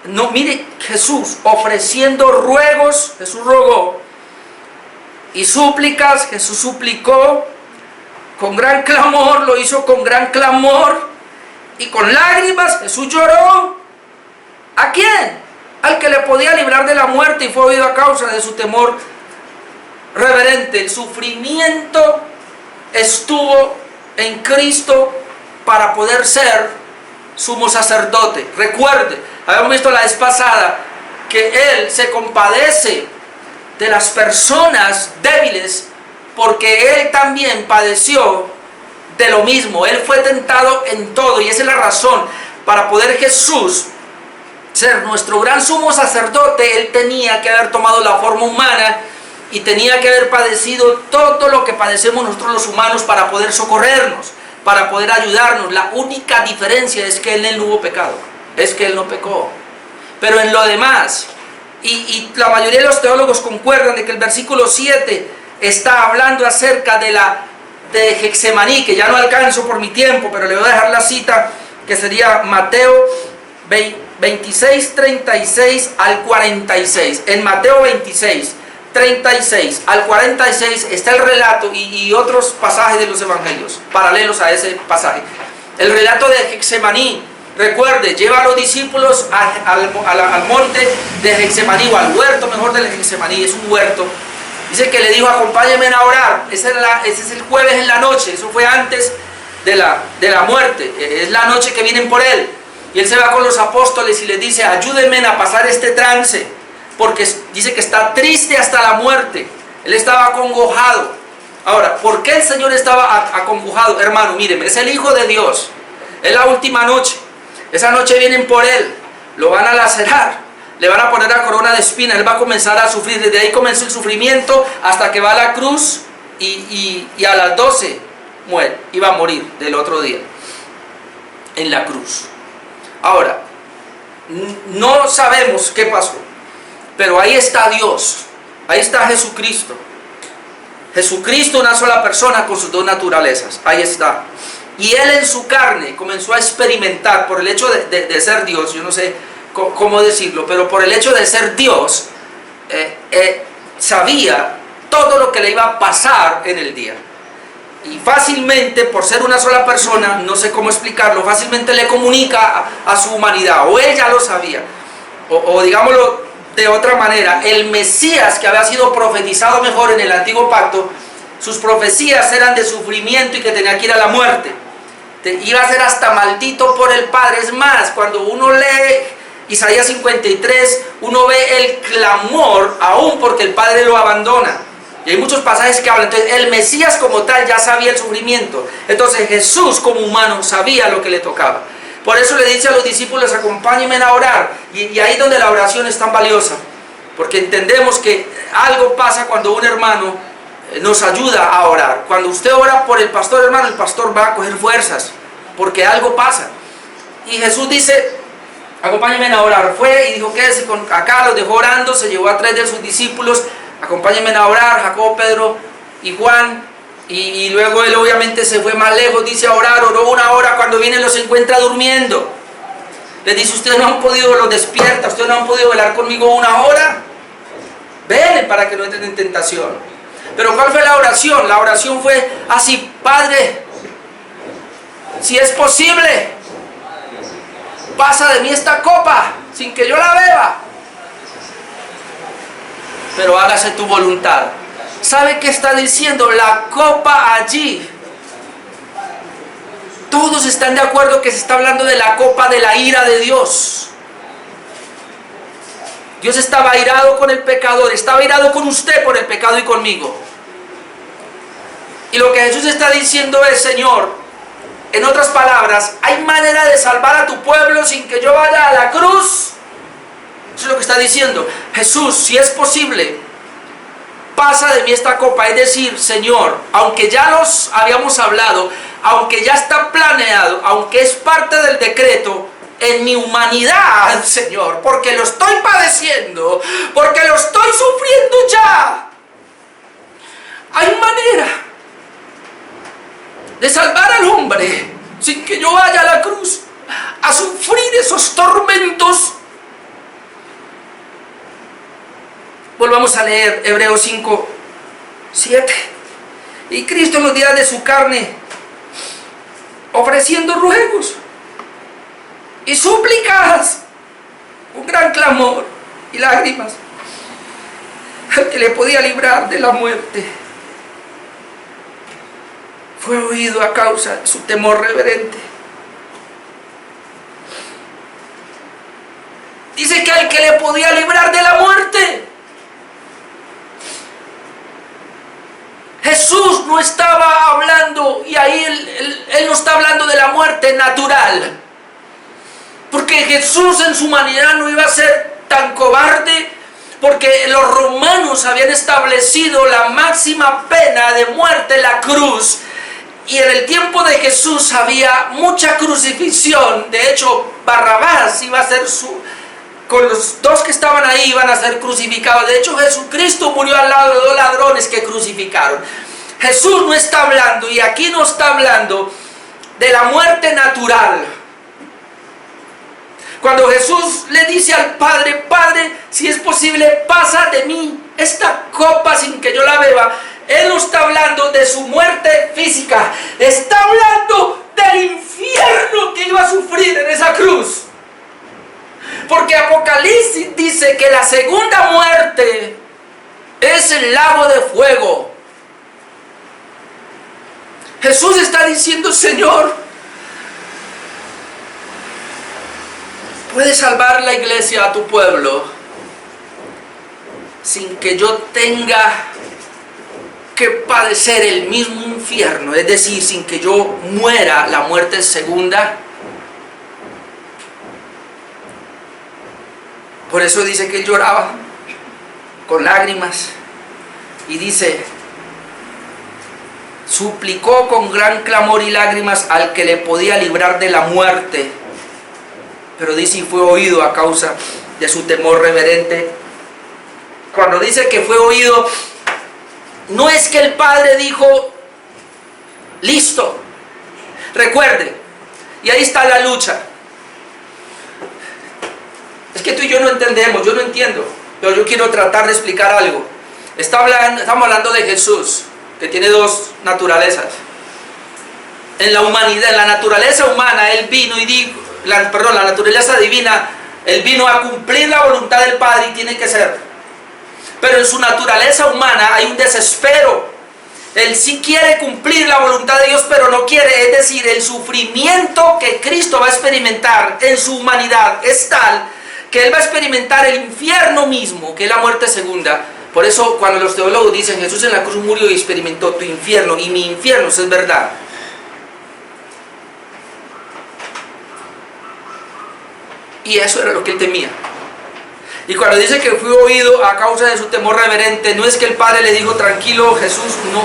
no, mire Jesús, ofreciendo ruegos, Jesús rogó, y súplicas, Jesús suplicó, con gran clamor, lo hizo con gran clamor, y con lágrimas Jesús lloró. ¿A quién? Al que le podía librar de la muerte, y fue oído a causa de su temor reverente. El sufrimiento estuvo en Cristo para poder ser sumo sacerdote. Recuerde, habíamos visto la vez pasada que Él se compadece de las personas débiles, porque Él también padeció de lo mismo. Él fue tentado en todo, y esa es la razón para poder Jesús ser nuestro gran sumo sacerdote. Él tenía que haber tomado la forma humana y tenía que haber padecido todo lo que padecemos nosotros los humanos para poder socorrernos, para poder ayudarnos. La única diferencia es que Él no hubo pecado, es que Él no pecó. Pero en lo demás, y la mayoría de los teólogos concuerdan de que el versículo 7 está hablando acerca de Getsemaní, que ya no alcanzo por mi tiempo, pero le voy a dejar la cita, que sería Mateo 26, 36 al 46. En Mateo 26, 36 al 46 está el relato, y otros pasajes de los evangelios paralelos a ese pasaje. El relato de Getsemaní. Recuerde, lleva a los discípulos al monte de Getsemaní, o al huerto mejor de Getsemaní, es un huerto. Dice que le dijo: acompáñenme a orar. Ese es el jueves en la noche, eso fue antes de la muerte, es la noche que vienen por Él. Y Él se va con los apóstoles y les dice: ayúdenme a pasar este trance, porque dice que está triste hasta la muerte. Él estaba acongojado. Ahora, ¿por qué el Señor estaba acongojado? Hermano, míreme, es el Hijo de Dios, es la última noche. Esa noche vienen por Él, lo van a lacerar, le van a poner la corona de espinas, Él va a comenzar a sufrir. Desde ahí comenzó el sufrimiento hasta que va a la cruz, y a las 12 muere, iba a morir del otro día en la cruz. Ahora, no sabemos qué pasó, pero ahí está Dios, ahí está Jesucristo. Jesucristo, una sola persona con sus dos naturalezas, ahí está. Y Él en su carne comenzó a experimentar, por el hecho de ser Dios, yo no sé cómo decirlo, pero por el hecho de ser Dios, sabía todo lo que le iba a pasar en el día. Y fácilmente, por ser una sola persona, no sé cómo explicarlo, fácilmente le comunica a su humanidad, o Él ya lo sabía, o digámoslo de otra manera, el Mesías que había sido profetizado mejor en el antiguo pacto, sus profecías eran de sufrimiento y que tenía que ir a la muerte. Iba a ser hasta maldito por el Padre. Es más, cuando uno lee Isaías 53, uno ve el clamor aún porque el Padre lo abandona. Y hay muchos pasajes que hablan. Entonces, el Mesías como tal ya sabía el sufrimiento. Entonces, Jesús como humano sabía lo que le tocaba. Por eso le dice a los discípulos: acompáñenme a orar. Y ahí es donde la oración es tan valiosa. Porque entendemos que algo pasa cuando un hermano nos ayuda a orar. Cuando usted ora por el pastor, hermano, el pastor va a coger fuerzas, porque algo pasa. Y Jesús dice: acompáñenme a orar. Fue y dijo: quédese acá, los dejó orando, se llevó a 3 de sus discípulos: acompáñenme a orar, Jacobo, Pedro y Juan. Y luego Él obviamente se fue más lejos, dice, a orar. Oró 1 hora, cuando viene los encuentra durmiendo. Les dice, ustedes no han podido, los despierta, ustedes no han podido velar conmigo una hora. Velen para que no entren en tentación. Pero ¿cuál fue la oración? La oración fue así: Padre, si es posible, pasa de mí esta copa sin que yo la beba, pero hágase tu voluntad. ¿Sabe qué está diciendo? La copa allí, todos están de acuerdo que se está hablando de la copa de la ira de Dios. Dios estaba airado con el pecador, estaba airado con usted por el pecado y conmigo. Y lo que Jesús está diciendo es: Señor, en otras palabras, ¿hay manera de salvar a tu pueblo sin que yo vaya a la cruz? Eso es lo que está diciendo. Jesús, si es posible, pasa de mí esta copa. Es decir, Señor, aunque ya los habíamos hablado, aunque ya está planeado, aunque es parte del decreto, en mi humanidad, Señor, porque lo estoy padeciendo, porque lo estoy sufriendo ya, hay manera de salvar al hombre sin que yo vaya a la cruz a sufrir esos tormentos. Volvamos a leer Hebreos 5, 7. Y Cristo en los días de su carne, ofreciendo ruegos y súplicas, un gran clamor y lágrimas, al que le podía librar de la muerte, fue oído a causa de su temor reverente. Dice que al que le podía librar de la muerte. Jesús no estaba hablando, y ahí él no está hablando de la muerte natural, porque Jesús en su humanidad no iba a ser tan cobarde, porque los romanos habían establecido la máxima pena de muerte, la cruz, y en el tiempo de Jesús había mucha crucifixión. De hecho, Barrabás iba a ser con los dos que estaban ahí iban a ser crucificados. De hecho, Jesucristo murió al lado de dos ladrones que crucificaron. Jesús no está hablando, y aquí no está hablando de la muerte natural. Cuando Jesús le dice al Padre: Padre, si es posible, pasa de mí esta copa sin que yo la beba, Él no está hablando de su muerte física, está hablando del infierno que iba a sufrir en esa cruz. Porque Apocalipsis dice que la segunda muerte es el lago de fuego. Jesús está diciendo: Señor, puedes salvar la iglesia, a tu pueblo, sin que yo tenga que padecer el mismo infierno, es decir, sin que yo muera la muerte segunda. Por eso dice que él lloraba con lágrimas, y dice: suplicó con gran clamor y lágrimas al que le podía librar de la muerte. Pero dice: y fue oído a causa de su temor reverente. Cuando dice que fue oído, no es que el Padre dijo: listo, recuerde, y ahí está la lucha. Es que tú y yo no entendemos, yo no entiendo, pero yo quiero tratar de explicar algo. Estamos hablando de Jesús, que tiene dos naturalezas. En la humanidad, en la naturaleza humana, Él vino y dijo, la naturaleza divina, Él vino a cumplir la voluntad del Padre y tiene que ser. Pero en su naturaleza humana hay un desespero. Él sí quiere cumplir la voluntad de Dios, pero no quiere. Es decir, el sufrimiento que Cristo va a experimentar en su humanidad es tal que Él va a experimentar el infierno mismo, que es la muerte segunda. Por eso cuando los teólogos dicen: Jesús en la cruz murió y experimentó tu infierno y mi infierno, eso es verdad. Y eso era lo que Él temía. Y cuando dice que fue oído a causa de su temor reverente, no es que el Padre le dijo: tranquilo Jesús, no,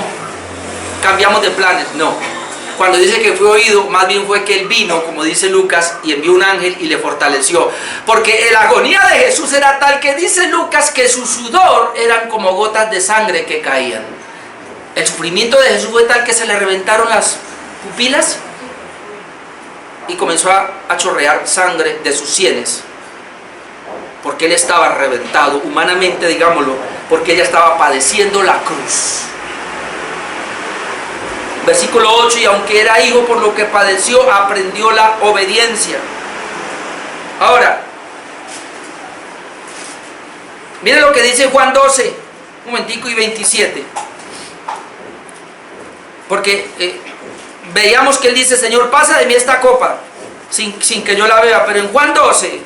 cambiamos de planes, no. Cuando dice que fue oído, más bien fue que Él vino, como dice Lucas, y envió un ángel y le fortaleció. Porque la agonía de Jesús era tal que dice Lucas que su sudor eran como gotas de sangre que caían. El sufrimiento de Jesús fue tal que se le reventaron las pupilas. y comenzó a chorrear sangre de sus sienes, porque él estaba reventado, humanamente digámoslo, porque ella estaba padeciendo la cruz. Versículo 8, y aunque era hijo, por lo que padeció, aprendió la obediencia. Ahora, miren lo que dice Juan 12, un momentico, y 27. Porque veíamos que él dice, Señor, pasa de mí esta copa, sin que yo la beba. Pero en Juan 12,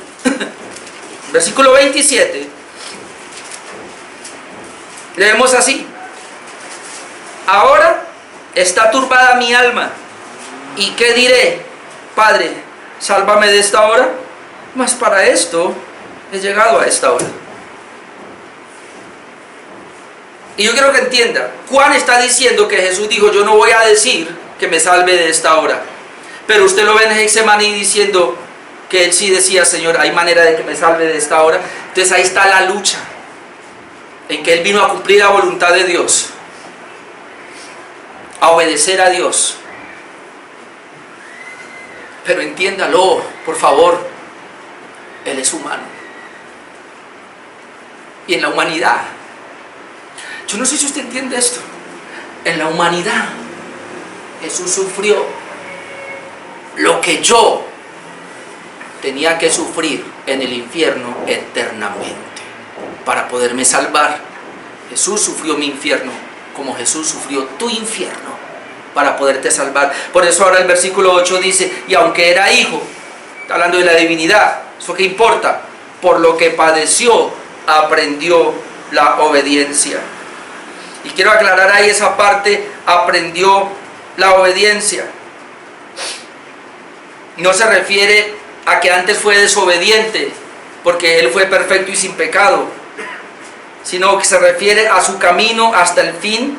versículo 27, leemos así: ahora está turbada mi alma, ¿y qué diré? Padre, sálvame de esta hora, mas para esto he llegado a esta hora. Y yo quiero que entienda, Juan está diciendo que Jesús dijo, yo no voy a decir que me salve de esta hora. Pero usted lo ve en Getsemaní diciendo que él sí decía, Señor, hay manera de que me salve de esta hora. Entonces ahí está la lucha, en que él vino a cumplir la voluntad de Dios, a obedecer a Dios. Pero entiéndalo, por favor, él es humano. Y en la humanidad, yo no sé si usted entiende esto, en la humanidad Jesús sufrió lo que yo tenía que sufrir en el infierno eternamente para poderme salvar. Jesús sufrió mi infierno como Jesús sufrió tu infierno para poderte salvar. Por eso ahora el versículo 8 dice, y aunque era hijo, está hablando de la divinidad, ¿eso qué importa? Por lo que padeció, aprendió la obediencia. Y quiero aclarar ahí esa parte, aprendió la obediencia. No se refiere a que antes fue desobediente, porque él fue perfecto y sin pecado, sino que se refiere a su camino hasta el fin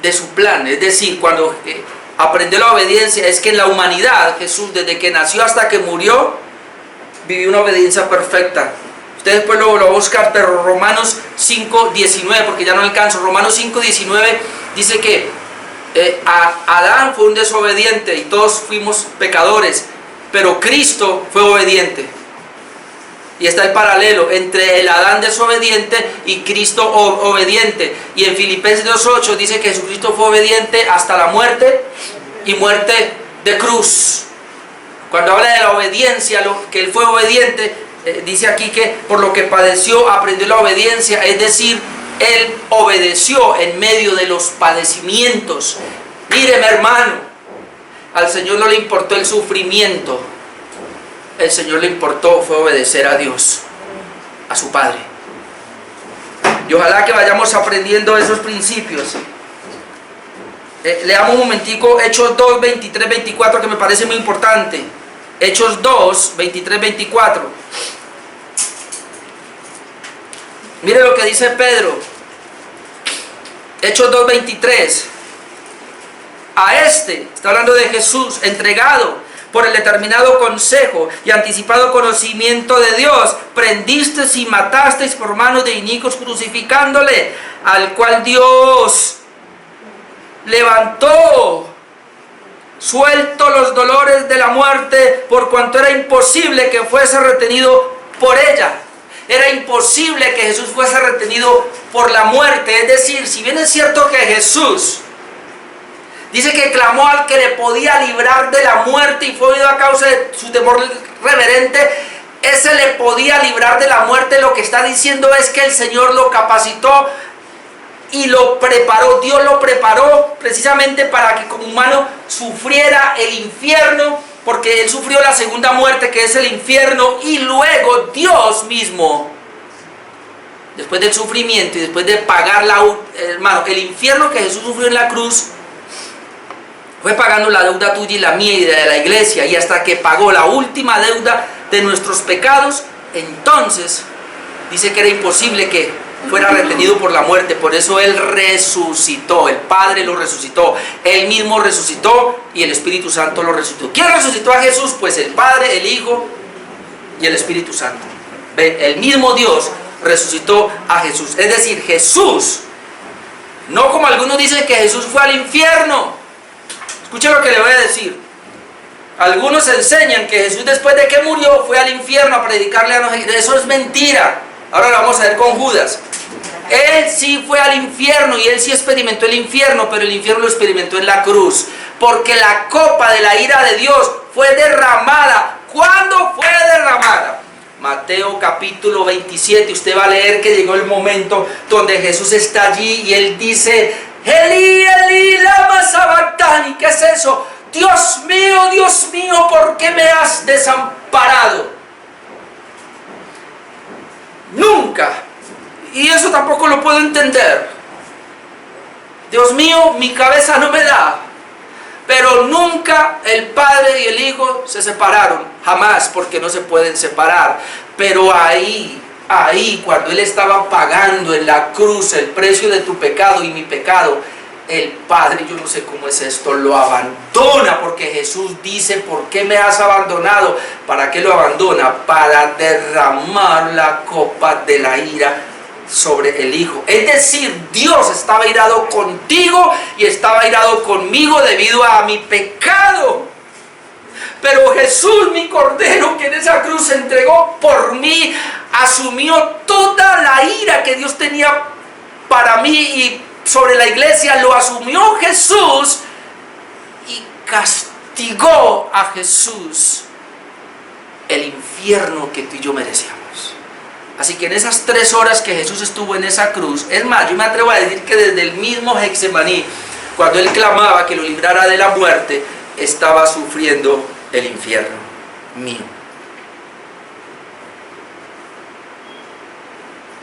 de su plan. Es decir, cuando aprendió la obediencia, es que en la humanidad Jesús, desde que nació hasta que murió, vivió una obediencia perfecta. Usted después lo va a buscar, pero Romanos 5:19, porque ya no alcanzo. Romanos 5:19 dice que Adán fue un desobediente y todos fuimos pecadores, pero Cristo fue obediente. Y está el paralelo entre el Adán desobediente y Cristo obediente. Y en Filipenses 2:8 dice que Jesucristo fue obediente hasta la muerte, y muerte de cruz. Cuando habla de la obediencia, que él fue obediente, dice aquí que por lo que padeció aprendió la obediencia, es decir, él obedeció en medio de los padecimientos. Míreme, hermano, al Señor no le importó el sufrimiento, el Señor le importó fue obedecer a Dios, a su Padre. Y ojalá que vayamos aprendiendo esos principios. Leamos un momentico Hechos 2, 23, 24, que me parece muy importante. Hechos 2, 23, 24. Mire lo que dice Pedro. Hechos 2, 23. A este, está hablando de Jesús, entregado por el determinado consejo y anticipado conocimiento de Dios, prendisteis y matasteis por manos de inicuos, crucificándole, al cual Dios levantó, suelto los dolores de la muerte, por cuanto era imposible que fuese retenido por ella. Era imposible que Jesús fuese retenido por la muerte. Es decir, si bien es cierto que Jesús dice que clamó al que le podía librar de la muerte y fue oído a causa de su temor reverente, ese le podía librar de la muerte, lo que está diciendo es que el Señor lo capacitó y lo preparó. Dios lo preparó precisamente para que como humano sufriera el infierno, porque él sufrió la segunda muerte, que es el infierno, y luego Dios mismo, después del sufrimiento y después de pagar el infierno que Jesús sufrió en la cruz, fue pagando la deuda tuya y la mía y de la iglesia, y hasta que pagó la última deuda de nuestros pecados, entonces dice que era imposible que fuera retenido por la muerte. Por eso él resucitó, el Padre lo resucitó, él mismo resucitó y el Espíritu Santo lo resucitó. ¿Quién resucitó a Jesús? Pues el Padre, el Hijo y el Espíritu Santo. El mismo Dios resucitó a Jesús. Es decir, Jesús, no como algunos dicen que Jesús fue al infierno. Escuche lo que le voy a decir. Algunos enseñan que Jesús, después de que murió, fue al infierno a predicarle a los gentiles. Eso es mentira. Ahora lo vamos a ver con Judas. Él sí fue al infierno y él sí experimentó el infierno, pero el infierno lo experimentó en la cruz. Porque la copa de la ira de Dios fue derramada. ¿Cuándo fue derramada? Mateo capítulo 27, usted va a leer que llegó el momento donde Jesús está allí y él dice: Elí, Elí, lama sabactani. ¿Qué es eso? Dios mío, ¿por qué me has desamparado? Nunca. Y eso tampoco lo puedo entender. Dios mío, mi cabeza no me da. Pero nunca el Padre y el Hijo se separaron. Jamás, porque no se pueden separar. Pero ahí, cuando Él estaba pagando en la cruz el precio de tu pecado y mi pecado, el Padre, yo no sé cómo es esto, lo abandona, porque Jesús dice: ¿por qué me has abandonado? ¿Para qué lo abandona? Para derramar la copa de la ira sobre el Hijo. Es decir, Dios estaba irado contigo y estaba irado conmigo debido a mi pecado. Pero Jesús, mi Cordero, que en esa cruz se entregó por mí, asumió toda la ira que Dios tenía para mí y sobre la iglesia lo asumió Jesús, y castigó a Jesús el infierno que tú y yo merecíamos. Así que en esas 3 horas que Jesús estuvo en esa cruz, es más, yo me atrevo a decir que desde el mismo Getsemaní, cuando Él clamaba que lo librara de la muerte, estaba sufriendo el infierno mío.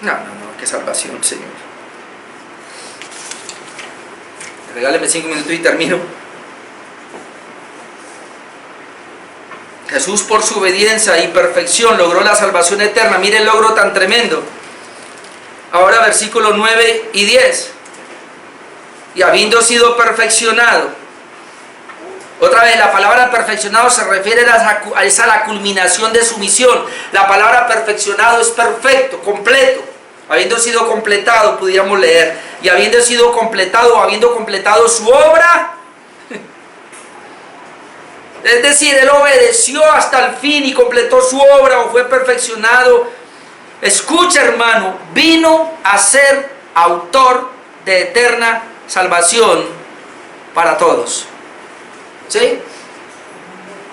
No, qué salvación, Señor. Regáleme 5 minutos y termino. Jesús, por su obediencia y perfección, logró la salvación eterna. Mire el logro tan tremendo. Ahora versículos 9 y 10. Y habiendo sido perfeccionado. Otra vez, la palabra perfeccionado se refiere a la culminación de su misión. La palabra perfeccionado es perfecto, completo. Habiendo sido completado, pudiéramos leer. Y habiendo sido completado, habiendo completado su obra. Es decir, Él obedeció hasta el fin y completó su obra, o fue perfeccionado. Escucha, hermano, vino a ser autor de eterna salvación para todos. ¿Sí?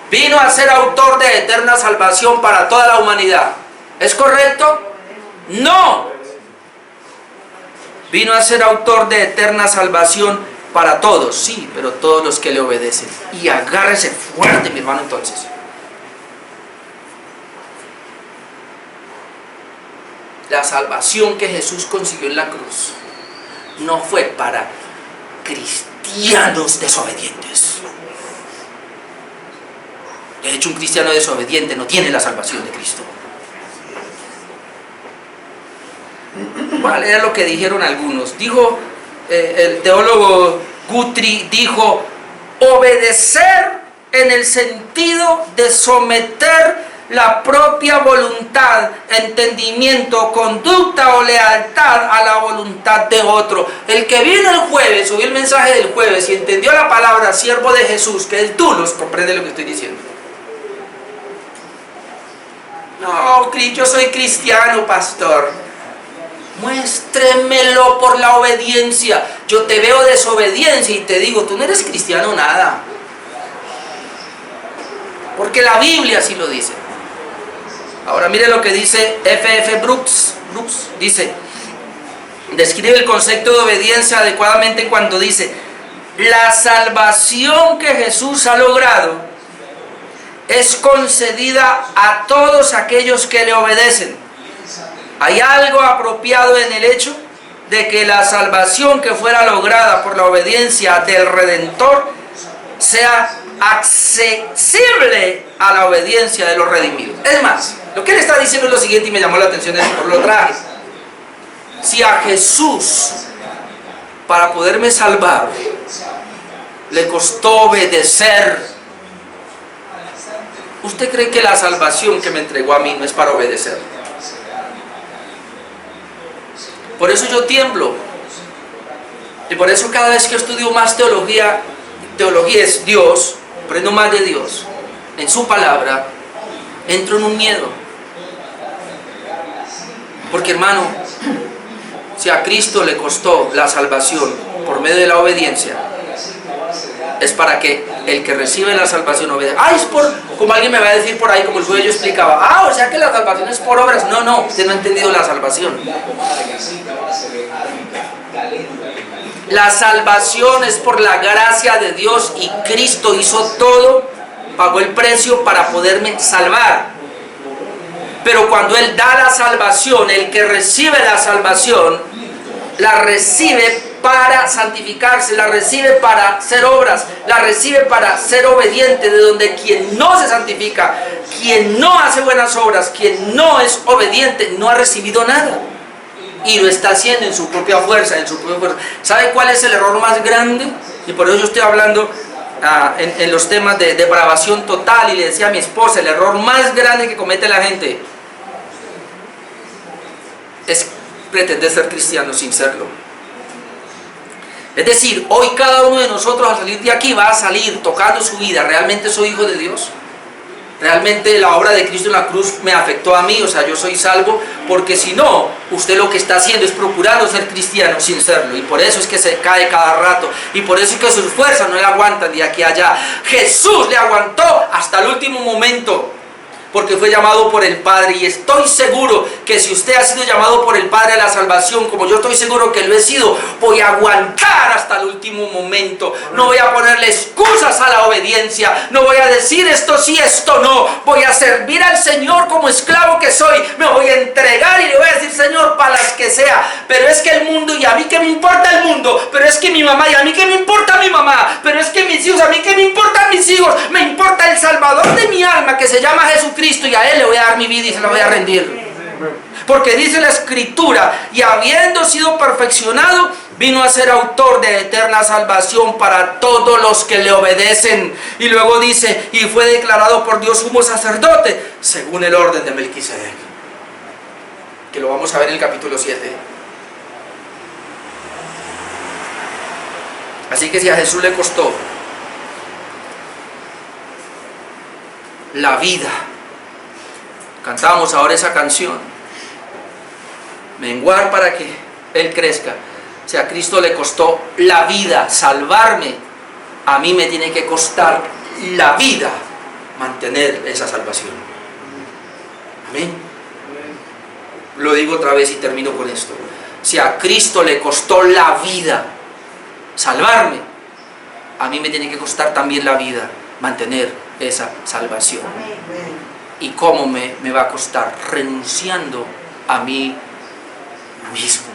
Vino a ser autor de eterna salvación para toda la humanidad. ¿Es correcto? No. Vino a ser autor de eterna salvación para todos, sí, pero todos los que le obedecen. Y agárrese fuerte, mi hermano, entonces. La salvación que Jesús consiguió en la cruz no fue para cristianos desobedientes. De hecho, un cristiano desobediente no tiene la salvación de Cristo. Voy a leer lo que dijeron algunos. Dijo el teólogo Guthrie, dijo: obedecer en el sentido de someter la propia voluntad, entendimiento, conducta o lealtad a la voluntad de otro. El que vino el jueves, oyó el mensaje del jueves y entendió la palabra siervo de Jesús, que es dulos, comprende lo que estoy diciendo. No, yo soy cristiano, pastor. Muéstremelo por la obediencia. Yo te veo desobediencia y te digo: tú no eres cristiano nada. Porque la Biblia así lo dice. Ahora mire lo que dice F.F. Brooks. Dice, describe el concepto de obediencia adecuadamente cuando dice: la salvación que Jesús ha logrado es concedida a todos aquellos que le obedecen. ¿Hay algo apropiado en el hecho de que la salvación que fuera lograda por la obediencia del Redentor sea accesible a la obediencia de los redimidos? Es más, lo que él está diciendo es lo siguiente, y me llamó la atención, por lo traje. Si a Jesús, para poderme salvar, le costó obedecer, ¿usted cree que la salvación que me entregó a mí no es para obedecer? Por eso yo tiemblo. Y por eso cada vez que estudio más teología teología es Dios, aprendo más de Dios, en su palabra, entro en un miedo. Porque hermano, si a Cristo le costó la salvación por medio de la obediencia, es para que el que recibe la salvación obedezca. Es por, como alguien me va a decir por ahí, como el juez yo explicaba, o sea que la salvación es por obras. No, usted no ha entendido la salvación. La salvación es por la gracia de Dios y Cristo hizo todo, pagó el precio para poderme salvar. Pero cuando Él da la salvación, el que recibe la salvación, la recibe para santificarse, la recibe para hacer obras, la recibe para ser obediente, de donde quien no se santifica, quien no hace buenas obras, quien no es obediente, no ha recibido nada. Y lo está haciendo en su propia fuerza, ¿Sabe cuál es el error más grande? Y por eso yo estoy hablando en los temas de depravación total, y le decía a mi esposa, el error más grande que comete la gente es pretender ser cristiano sin serlo. Es decir, hoy cada uno de nosotros al salir de aquí va a salir tocando su vida. ¿Realmente soy hijo de Dios? ¿Realmente la obra de Cristo en la cruz me afectó a mí? O sea, yo soy salvo. Porque si no, usted lo que está haciendo es procurando ser cristiano sin serlo. Y por eso es que se cae cada rato. Y por eso es que sus fuerzas no le aguantan de aquí a allá. Jesús le aguantó hasta el último momento, porque fue llamado por el Padre. Y estoy seguro que si usted ha sido llamado por el Padre a la salvación, como yo estoy seguro que lo he sido, voy a aguantar hasta el último momento. No voy a ponerle excusas a la obediencia. No voy a decir esto sí, esto no. Voy a servir al Señor como esclavo que soy. Me voy a entregar y le voy a decir, Señor, para las que sea. Pero es que el mundo, y a mí que me importa el mundo. Pero es que mi mamá, y a mí que me importa mi mamá. Pero es que mis hijos, a mí que me importan mis hijos. Me importa el Salvador de mi alma, que se llama Jesucristo. Y a Él le voy a dar mi vida y se la voy a rendir. Porque dice la Escritura, y habiendo sido perfeccionado, vino a ser autor de eterna salvación para todos los que le obedecen. Y luego dice, y fue declarado por Dios sumo sacerdote, según el orden de Melquisedec. Que lo vamos a ver en el capítulo 7. Así que si a Jesús le costó la vida, cantamos ahora esa canción, menguar para que Él crezca. Si a Cristo le costó la vida salvarme, a mí me tiene que costar la vida mantener esa salvación. Amén. Lo digo otra vez y termino con esto. Si a Cristo le costó la vida salvarme, a mí me tiene que costar también la vida mantener esa salvación. ¿Y cómo me va a costar? Renunciando a mí mismo.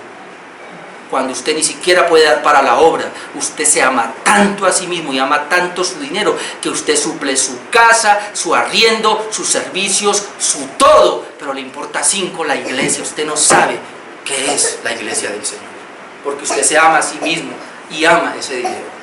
Cuando usted ni siquiera puede dar para la obra, usted se ama tanto a sí mismo y ama tanto su dinero, que usted suple su casa, su arriendo, sus servicios, su todo, pero le importa 5 la iglesia. Usted no sabe qué es la iglesia del Señor, porque usted se ama a sí mismo y ama ese dinero.